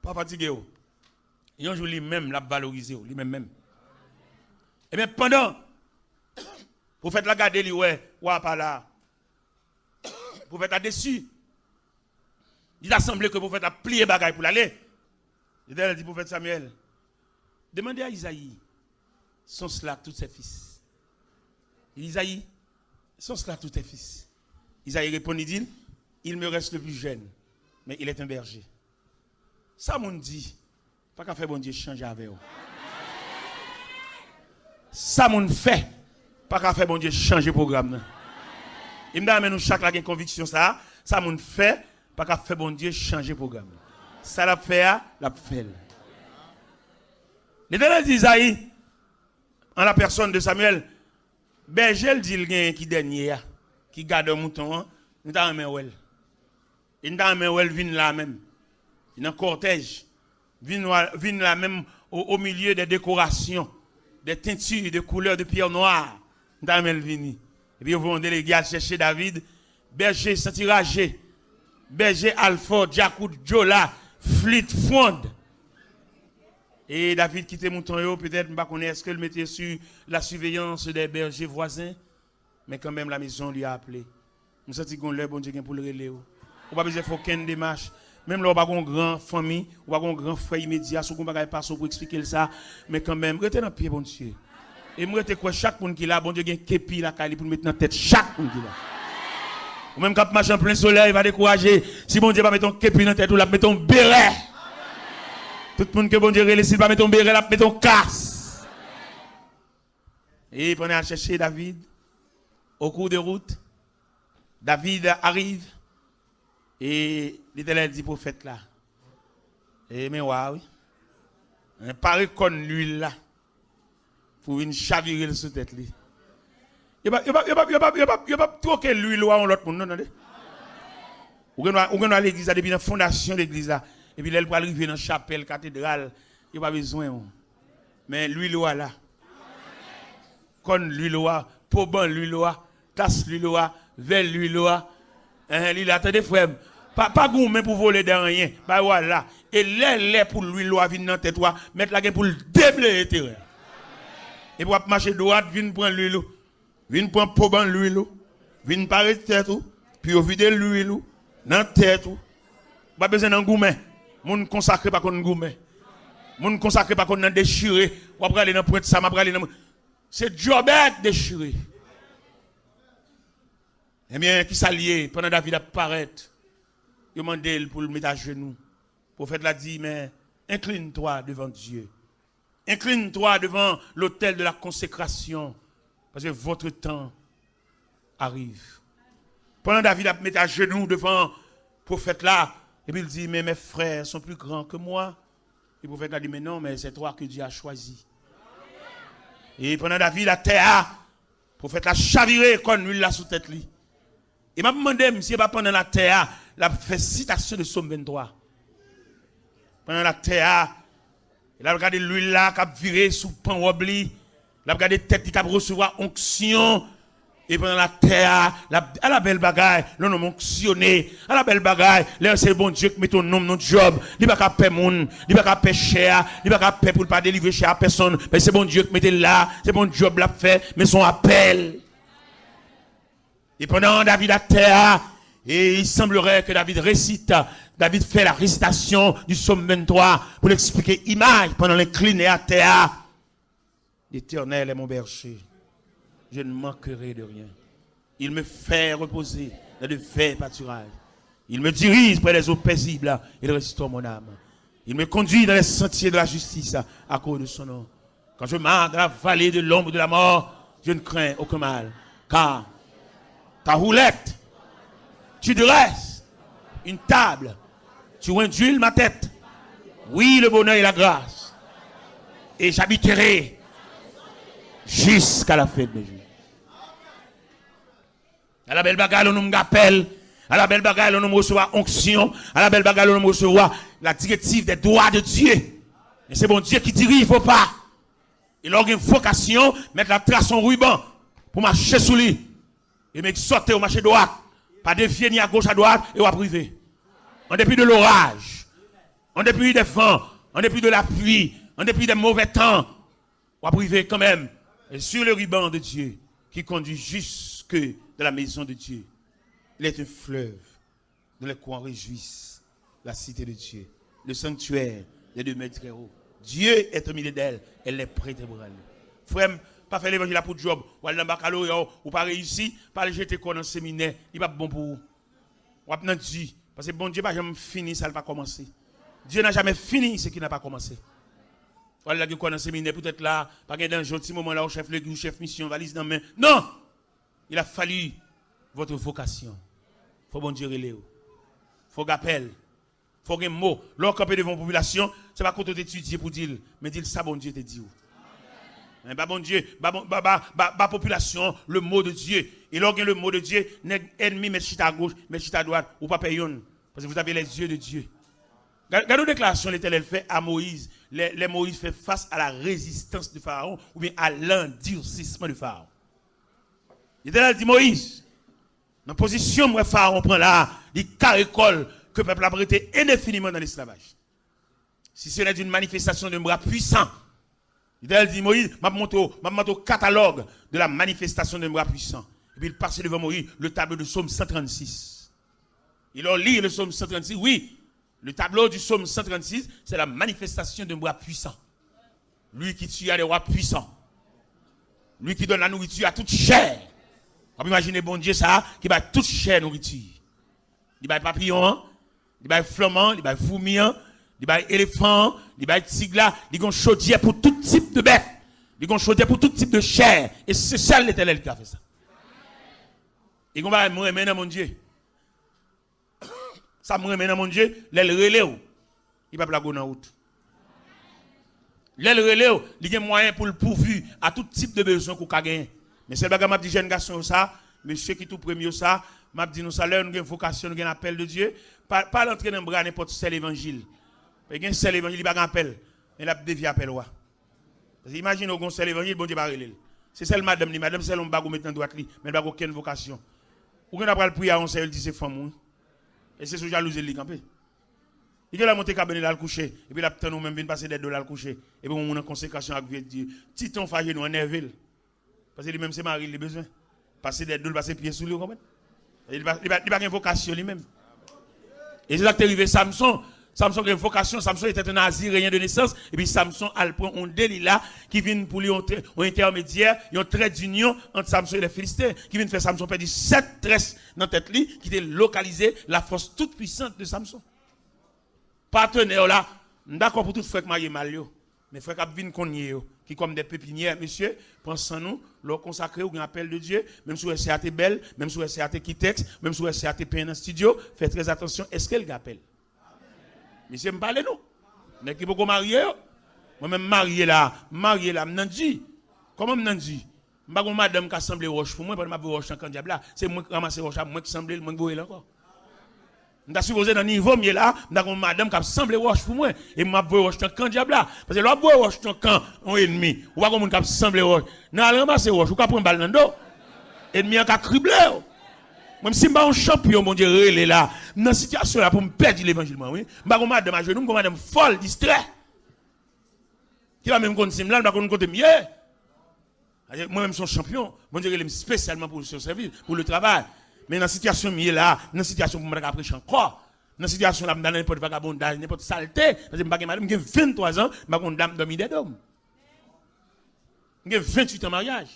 Pas fatigué. Il y a un jour lui-même l'a valorisé, lui-même. Et bien pendant, vous faites la garder, ou pas là. Vous faites la dessus. Il a semblé que vous faites la plier bagaille pour l'aller. Il a dit, prophète Samuel, demandez à Isaïe, sont cela tous ses fils? Isaïe, sont cela tous tes fils? Isaïe répond, il dit, il me reste le plus jeune, mais il est un berger. Ça m'ont dit, pas qu'à faire bon Dieu changer avec vous. Ça m'ont fait, pas qu'à faire bon Dieu changer le programme. Il me dit, mais nous chaque la conviction ça m'ont fait, pas qu'à faire bon Dieu changer le programme. Ça l'a fait, l'a fait. L'Éternel dit Isaïe, en la personne de Samuel, berger dit il gagne qui dernier, qui garde un mouton, nous t'en met well. Il t'en met well vient là même. Il y a un cortège, vient là même au milieu des décorations, des teintures, des couleurs de pierre noire. Nous t'en met vini. Et puis ils vont déléguer à chercher David, berger sentiragé, berger Alford, Jacoud, Jola, Fleet, Fond. Et David quitte mouton, peut-être, je ne sais pas est-ce qu'il mettait sur la surveillance des bergers voisins, mais quand même la maison lui a appelé. Nous sentons qu'on l'a bon Dieu pour le relais. On n'a pas besoin de faire aucune démarche. Même là, on n'a pas une grande famille, on n'a pas un grand frère immédiat, on n'a pas pour expliquer ça, mais quand même, restez dans le pied, bon Dieu. Et moi, je crois que chaque monde qui est là, bon Dieu, il y a un képi là, pour mettre dans la tête chaque monde qui est là. Ou même quand marche en plein soleil, il va décourager. Si bon Dieu va mettre un képi dans la tête, ou la mettre un béret. Tout le monde que bon Dieu relaisse, il va mettre un béret, la mettre un casse. Et pendant à chercher David, au cours de route, David arrive. Et l'Éternel dit prophète là. Et mais oui. On paraît qu'on l'huile là. Pour une chavirer sous tête li. Il pas troquer l'huile ou en l'autre monde non. Ou à l'église depuis la fondation de l'église là. Et puis elle va arriver dans la chapelle cathédrale, il pas besoin. Mais l'huile là. con l'huile, poban l'huile, tasse l'huile, vel l'huile, l'huile, attendez, frère. Pas gourmet pour voler de rien. Bah voilà. Et les pour l'huile, vient dans tête, mettre la gueule pour le déblayer terrain. Et pour marcher droite, vient prendre l'huile, vient prendre poban l'huile, vient parer tête, puis au vider l'huile, dans tête. Pas besoin d'un gourmet. Moun consacré pas qu'on gourmet. Moun consacré pas qu'on déchiré. Ou après aller dans pointe ça, après aller dans c'est jobette déchiré. Eh bien, qui s'allié pendant David apparaît, il demande pour le mettre à genoux. Le prophète l'a dit, mais incline-toi devant Dieu. Incline-toi devant l'autel de la consécration. Parce que votre temps arrive. Pendant David a mis à genoux devant le prophète là, et puis il dit, mais mes frères sont plus grands que moi. Et le prophète a dit, mais non, mais c'est toi que Dieu a choisi. Et pendant David a terre, le prophète a chaviré comme lui là sous tête lui. Et m'a demandé si pas pendant la terre, la fait citation de Somme 23. Pendant la terre, il a regardé l'huile là qui a viré sous pan wobli, il a regardé tête qui a recevoir onction. Et pendant la terre, à la belle bagaille, l'on a onctionné, à la belle bagaille, là c'est bon Dieu qui met ton nom dans notre job, il va pas payer moun, il va pas payer cher, il va pas payer pour ne pas délivrer cher à personne, mais c'est bon Dieu qui met là, c'est bon job l'a fait, mais son appel. Et pendant David à terre, et il semblerait que David récite, David fait la récitation du psaume 23 pour l'expliquer image pendant l'incliné à terre. L'Éternel est mon berger. Je ne manquerai de rien. Il me fait reposer dans de verts pâturages. Il me dirige près des eaux paisibles. Il restaure mon âme. Il me conduit dans les sentiers de la justice à cause de son nom. Quand je marche dans la vallée de l'ombre de la mort, je ne crains aucun mal. Car ta roulette, tu dresses une table, tu induis ma tête. Oui, le bonheur et la grâce. Et j'habiterai jusqu'à la fin de mes jours. À la belle bagarre, on nous appelle. À la belle bagarre, on nous reçoit onction. À la belle bagarre, on nous reçoit la directive des droits de Dieu. Et c'est bon Dieu qui dirige, il ne faut pas. Il a une vocation, mettre la trace en ruban pour marcher sous lui. Et mettre sortir au marché droit. Pas défier ni à gauche à droite et à privé. En dépit de l'orage, en dépit des vents, en dépit de la pluie, en dépit des mauvais temps, ou à privé quand même. Et sur le ruban de Dieu qui conduit jusque de la maison de Dieu. Il est un fleuve dont les courants réjouissent la cité de Dieu, le sanctuaire des 2 mètres très haut. Dieu est au milieu d'elle, elle est prête à brûler. Frère, pas faire l'évangile pour job, ou aller dans le baccalauréat, ou pas réussir, pas aller jeter quoi dans le séminaire, il n'est pas bon pour vous. Ou apprendre Dieu, parce que bon Dieu n'a jamais fini, ça n'a pas commencé. Dieu n'a jamais fini ce qui n'a pas commencé. Ou aller dans le séminaire, peut-être là, pas dans un gentil moment là, au chef légume, chef mission, valise dans la main. Non! Il a fallu votre vocation. Il faut bon Dieu relais. Il faut appel. Il faut un mot. Lorsqu'on peut devant la population, ce n'est pas quand on étudie pour dire, mais dire ça, bon Dieu te dit. Mais bon Dieu, population, le mot de Dieu. Et lorsqu'on le mot de Dieu, ennemi, mais chita à gauche, mais chita à droite, ou pas payon. Parce que vous avez les yeux de Dieu. Regardez la déclaration que l'Éternel fait à Moïse. Les Moïse fait face à la résistance du Pharaon, ou bien à l'endurcissement du Pharaon. L'Éternel dit Moïse, dans la position où Pharaon prend là, il caricole que le peuple a prêté indéfiniment dans l'esclavage. Si ce n'est d'une manifestation de bras puissant, l'Éternel dit Moïse, m'a montré au catalogue de la manifestation de bras puissant. Et puis il passe devant Moïse le tableau du psaume 136. Il a lu le psaume 136, oui. Le tableau du psaume 136, c'est la manifestation d'un bras puissant. Lui qui tue à des rois puissants. Lui qui donne la nourriture à toute chair. On peut imaginer bon Dieu ça, qui va toute chair nourriture. Il va papillon, il va flamand, il va fourmillant, il va éléphant, il va tigla, il va chaudière pour tout type de bête. Il va chaudière pour tout type de chair. Et c'est ça l'Éternel qui a fait ça. Et qu'on va me remettre dans mon Dieu. Ça me remet dans mon Dieu, l'aile relève. Il va pas la en route. L'aile relève, il y a moyen pour le pourvu à tout type de besoin qu'on a gagné. Mais c'est le bagage m'a dit jeune garçon ça, monsieur qui tout premier ça, m'a dit nous ça là nous avons vocation, nous avons appel de Dieu, pas l'entrer dans bras n'importe quel évangile. Il y a un seul évangile, il pas appel, mais la dévie appel roi. Parce que imagine au seul évangile, bon Dieu va relève. C'est celle madame ni madame c'est l'homme bagou mettre dans droite li, mais pas aucune vocation. Ou qu'on a le prier à on elle dit c'est femme. Et c'est sous jalousie li campé. Il a monté cabinet là le coucher et puis la nous même vinn passer des dollars le coucher et puis on a consécration avec Dieu. Titon fagé nous énervé. Parce que lui même c'est mari il a besoin. Passer des dollars passer pied sous lui comprendre. Il pas une vocation lui même. Et c'est là que est arrivé Samson. Samson a une vocation, Samson était un Nazirien de naissance, et puis Samson a le point un délit là, qui vient pour lui un intermédiaire, un trait d'union entre Samson et les Philistins, qui vient faire Samson perdre 7 tresses dans la tête lui, qui était localisé la force toute puissante de Samson. Partenaire là, d'accord pour tout frère qui marié mal, mais frère qui vient cogner, qui comme des pépinières, monsieur, pensons nous, leur consacrer au appel de Dieu, même si c'est à tes belle, même si c'est à tes qui texte, même si c'est à tes peines dans studio, faites très attention, est-ce qu'elle appelle? Monsieur me parle nous. Mais qui peut marier? Moi-même marié là, m'nan dit. Comment m'nan dit? M'pa gon madame qui a semblé roche pour moi, pas m'a roche en diable là. C'est moi qui ramasse roche, moi qui semblé, moi qui encore. M'ta supposé dans niveau mieux là, m'ta gon madame qui a semblé roche pour moi et m'a roche en diable là. Parce que l'on boit roche en camp on ennemi, ou pas gon monde qui a semblé roche. Nan ramasser roche, ou ka prendre balle dans dos. Ennemi a criblé. Même si je suis un champion, mon Dieu, relé là, dans cette situation là pour me perdre l'évangile, oui. Je suis madame à genoux, madame folle, distrait. Qui va même continuer là, je vais continuer mieux. Moi-même, je suis champion. Mon Dieu, je spécialement pour ce service, pour le travail. Mais dans cette situation là, dans cette situation pour me prêcher encore, dans cette situation là, dans n'importe vagabondage, n'importe saleté, parce que je suis madame, j'ai 23 ans, je suis une dame dormie des hommes. J'ai 28 ans de mariage.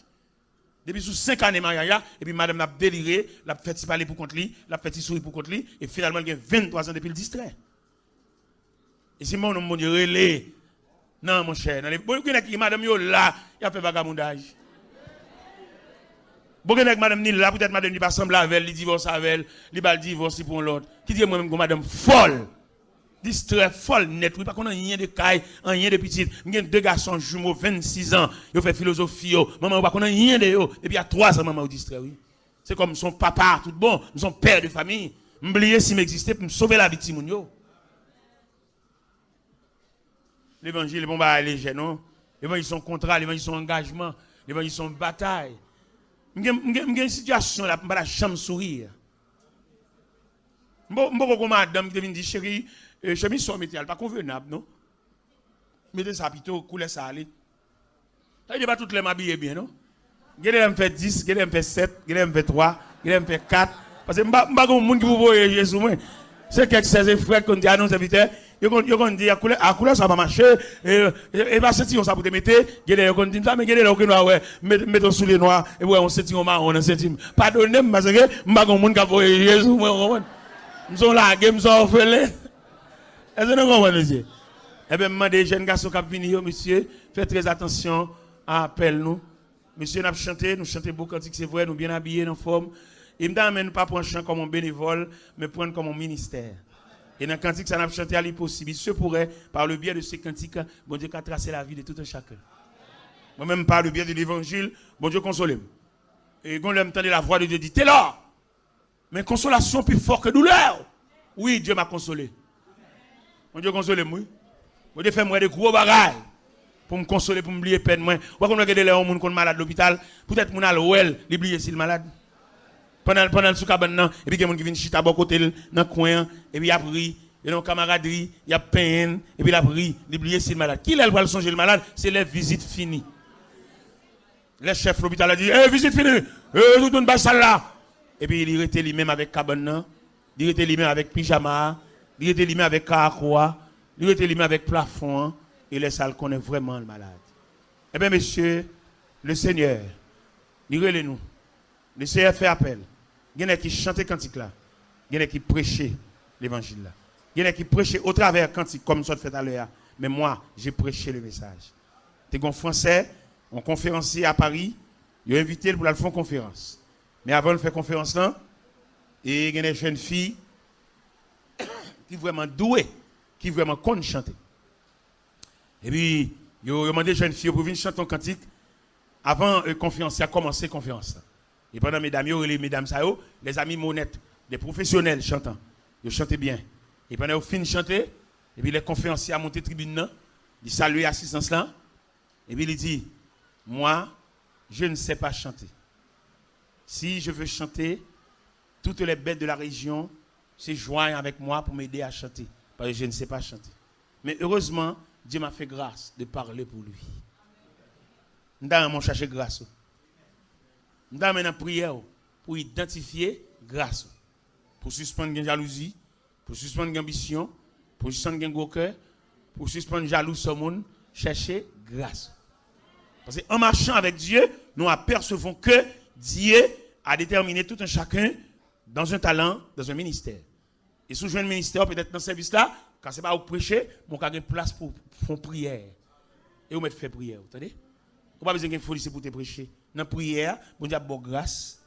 Depuis sous 5 années de mariage, et puis madame a déliré, l'a fait parler pour contre lui, l'a fait sourire pour contre lui, et finalement il y a 23 ans depuis le distrait. Et si mon Dieu relé, non mon cher, madame yo là, il a fait vagabondage. Bon madame ni là, peut-être madame ni pas semble avec elle, il divorce avec elle, il va le divorcer pour l'autre. Qui dit moi-même que madame folle. Distrait folle net, oui, pas qu'on a rien de caille, rien de petit. J'ai 2 garçons jumeaux, 26 ans, ils fait philosophie, maman, pas qu'on a rien de eux. Et puis il y a 3 ans, maman, au distrait, oui. C'est comme son papa, tout bon, son père de famille. M'oublier s'il m'existait pour me sauver la victime, yo. L'évangile, bon, bah, léger, non? L'évangile, son contrat, l'évangile, son engagement, l'évangile, son bataille. J'ai une situation là, je ne peux pas jamais sourire. Je ne peux pas madame qui me dit, chérie, chemise sur métal, pas convenable, non? Mettez ça plutôt, coulez ça aller. Ça veut dire pas toutes les m'habiller bien, non? Gardez me fait 10, gardez me fait 7, gardez me fait 3, gardez me fait 4. Parce que je ne sais pas monde qui vous voit Jésus. C'est quelques 16 frères qui ont dit à nos invités, ils ont dit à couleur ça va marcher, et va sentir ça pour te mettre, gardez on dit ça, mais gardez là aucun noir, ouais, mettons sous les noirs, et ouais, on sentit au marron, on sentit. Pardonnez-moi, parce que je ne sais pas monde qui voit Jésus, moi, nous sommes là, nous sommes orphelins. Est-ce que nous comprenons, monsieur? Eh bien, je des jeunes garçons qui viennent, monsieur, faites très attention à appel nous. Monsieur, nous chanté, nous chantons beaucoup cantiques, c'est vrai, nous bien habillés, en forme. Et nous ne pas prendre chant comme un bénévole, mais prendre comme un ministère. Et dans le cantique, ça n'a pas chanté à l'impossible. Il se pourrait, par le biais de ces cantiques, bon Dieu, qu'à tracer la vie de tout un chacun. Moi-même, par le biais de l'évangile, bon Dieu, console. Et quand on entend la voix de Dieu, dit, t'es là. Mais consolation plus forte que douleur. Oui, Dieu m'a consolé. Mon Dieu console moi. Mon Dieu fait moi des gros bagages pour me consoler, pour me oublier peine moi. Ou quand on regarde les gens qui sont malades à l'hôpital, peut-être mon al ouel, l'oublier s'il malade. Pendant le sous-cabane, et puis il y a des gens qui viennent chita à bon côté dans le coin, et puis il y a pris, il y a une camaraderie, il y a peine, et puis il a pris, l'oublier s'il malade. Qui l'a le songer le malade? C'est les visites finies. Le chef de l'hôpital a dit, visite finie, tout le monde va là. Et puis il était lui-même avec cabane, il était lui-même avec pyjama, il était lui-même avec caracoa, il était lui-même avec plafond, et les salles connaissent vraiment le malade. Eh bien, monsieur, le Seigneur, nous. Le Seigneur fait appel. Il y en a qui chantent cantique là. Il y en a qui prêchent l'évangile là. Il y en a qui prêchent au travers cantique comme ça fait à l'heure. Mais moi, j'ai prêché le message. Tu es un Français, un conférencier à Paris, il a invité pour la faire conférence. Mais avant de faire conférence là, il y a des jeunes filles qui sont vraiment douées, qui vraiment connaissent chanter. Et puis, il a demandé aux jeunes filles pour venir chanter un cantique avant la conférence, a commencé la conférence. Et pendant les mesdames, les amis monnettes, des professionnels chantants, ils chantaient bien. Et pendant qu'ils finissent de chanter, et puis les conférenciers ont monté tribune, ils saluent l'assistance là, et puis ils disent, moi, je ne sais pas chanter. Si je veux chanter, toutes les bêtes de la région se joignent avec moi pour m'aider à chanter. Parce que je ne sais pas chanter. Mais heureusement, Dieu m'a fait grâce de parler pour lui. Nous avons cherché grâce. Nous avons une prière pour identifier grâce. Pour suspendre la jalousie, pour suspendre l'ambition, pour suspendre le gros cœur, pour suspendre jaloux sur le monde, chercher grâce. Parce qu'en marchant avec Dieu, nous apercevons que Dieu a déterminé tout un chacun dans un talent, dans un ministère. Et si je un ministère, peut-être dans ce service-là, quand ce n'est pas vous prêcher, vous avez une place pour faire prière. Et vous mettez faire prière. Vous entendez? Vous n'avez pas besoin d'une folie pour te prêcher. Dans la prière, vous avez bonne grâce.